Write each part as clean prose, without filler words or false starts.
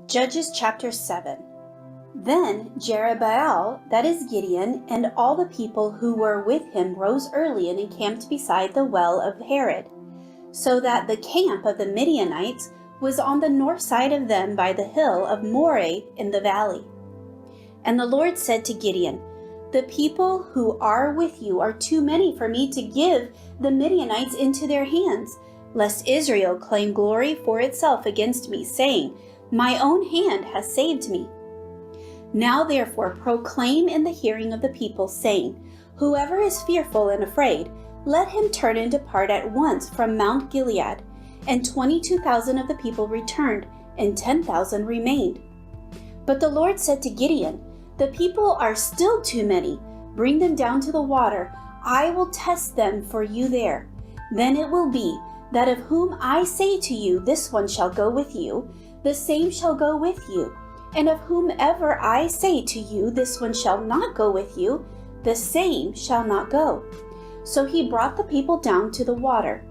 Judges chapter 7. Then Jerubbaal, that is Gideon, and all the people who were with him rose early and encamped beside the well of Harod, so that the camp of the Midianites was on the north side of them by the hill of Moreh in the valley. And the Lord said to Gideon, "The people who are with you are too many for me to give the Midianites into their hands, lest Israel claim glory for itself against me, saying, 'My own hand has saved me.' Now therefore proclaim in the hearing of the people, saying, 'Whoever is fearful and afraid, let him turn and depart at once from Mount Gilead.' And 22,000 of the people returned, and 10,000 remained. But the Lord said to Gideon, 'The people are still too many. Bring them down to the water. I will test them for you there. Then it will be that of whom I say to you, this one shall go with you, the same shall go with you. And of whomever I say to you, this one shall not go with you, the same shall not go.' So he brought the people down to the water.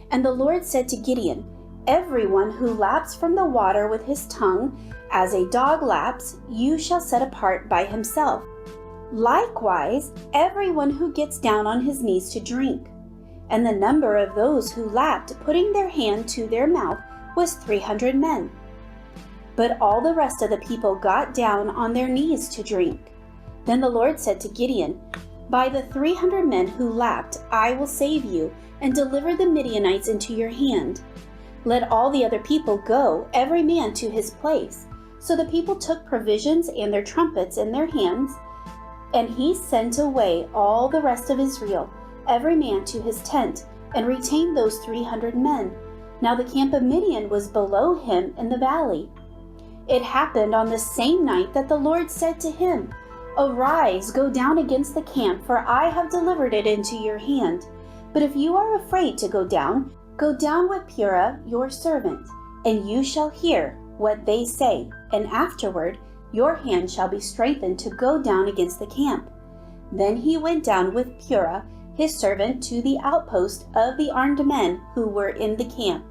And the Lord said to Gideon, 'Everyone who laps from the water with his tongue, as a dog laps, you shall set apart by himself. Likewise, everyone who gets down on his knees to drink.' And the number of those who lapped, putting their hand to their mouth, was 300 men. But all the rest of the people got down on their knees to drink. Then the Lord said to Gideon, 'By the 300 men who lapped, I will save you, and deliver the Midianites into your hand. Let all the other people go, every man to his place.' So the people took provisions and their trumpets in their hands, and he sent away all the rest of Israel, every man to his tent, and retained those 300 men. Now the camp of Midian was below him in the valley. It happened on the same night that the Lord said to him, 'Arise, go down against the camp, for I have delivered it into your hand. But if you are afraid to go down with Purah your servant, and you shall hear what they say, and afterward your hand shall be strengthened to go down against the camp.' Then he went down with Purah his servant to the outpost of the armed men who were in the camp.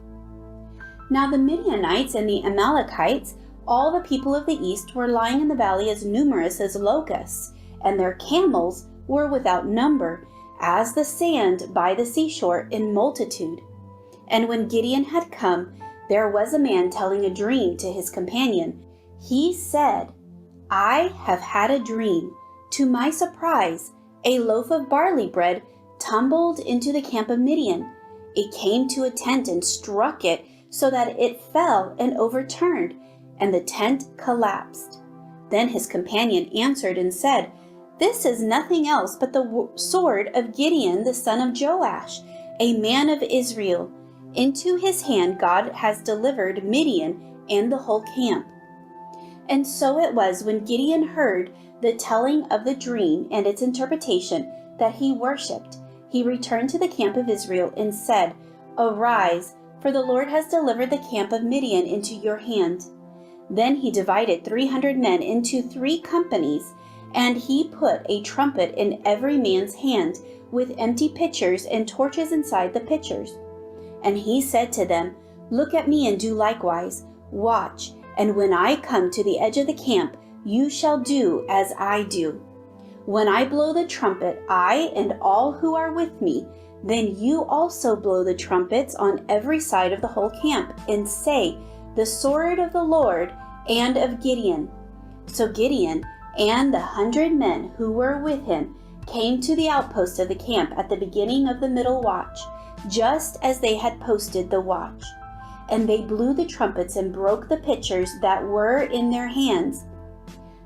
Now the Midianites and the Amalekites, all the people of the east, were lying in the valley as numerous as locusts, and their camels were without number, as the sand by the seashore in multitude. And when Gideon had come, there was a man telling a dream to his companion. He said, 'I have had a dream. To my surprise, a loaf of barley bread tumbled into the camp of Midian. It came to a tent and struck it so that it fell and overturned, and the tent collapsed.' Then his companion answered and said, 'This is nothing else but the sword of Gideon the son of Joash, a man of Israel. Into his hand God has delivered Midian and the whole camp.' And so it was when Gideon heard the telling of the dream and its interpretation that he worshipped. He returned to the camp of Israel and said, 'Arise, for the Lord has delivered the camp of Midian into your hand.' Then he divided 300 men into 3 companies, and he put a trumpet in every man's hand, with empty pitchers and torches inside the pitchers. And he said to them, 'Look at me and do likewise. Watch, and when I come to the edge of the camp, you shall do as I do. When I blow the trumpet, I and all who are with me, then you also blow the trumpets on every side of the whole camp, and say, the sword of the Lord and of Gideon.' So Gideon and the 100 men who were with him came to the outpost of the camp at the beginning of the middle watch, just as they had posted the watch. And they blew the trumpets and broke the pitchers that were in their hands.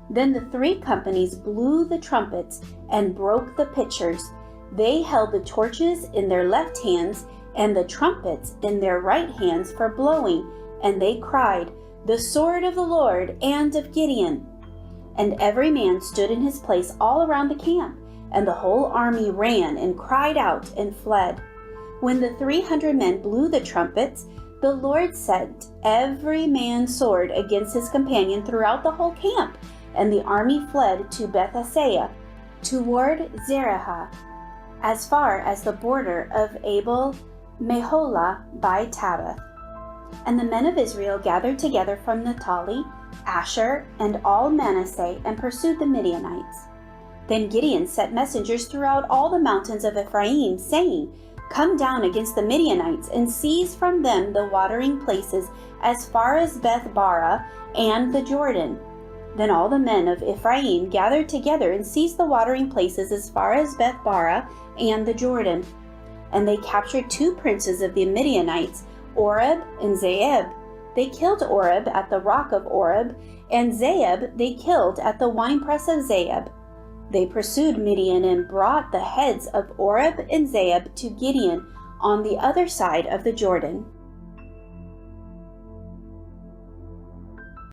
Then the 3 companies blew the trumpets and broke the pitchers. They held the torches in their left hands and the trumpets in their right hands for blowing, and they cried, 'The sword of the Lord and of Gideon.' And every man stood in his place all around the camp, and the whole army ran and cried out and fled. When the 300 men blew the trumpets, the Lord sent every man's sword against his companion throughout the whole camp, and the army fled to Bethsaida, toward Zerah, as far as the border of Abel Meholah by Tabbath. And the men of Israel gathered together from Naphtali, Asher, and all Manasseh, and pursued the Midianites. Then Gideon sent messengers throughout all the mountains of Ephraim, saying, "Come down against the Midianites, and seize from them the watering places as far as Beth-barah and the Jordan." Then all the men of Ephraim gathered together and seized the watering places as far as Beth-barah and the Jordan. And they captured 2 princes of the Midianites, Oreb and Zeeb. They killed Oreb at the rock of Oreb, and Zeeb they killed at the winepress of Zeeb. They pursued Midian and brought the heads of Oreb and Zeeb to Gideon on the other side of the Jordan.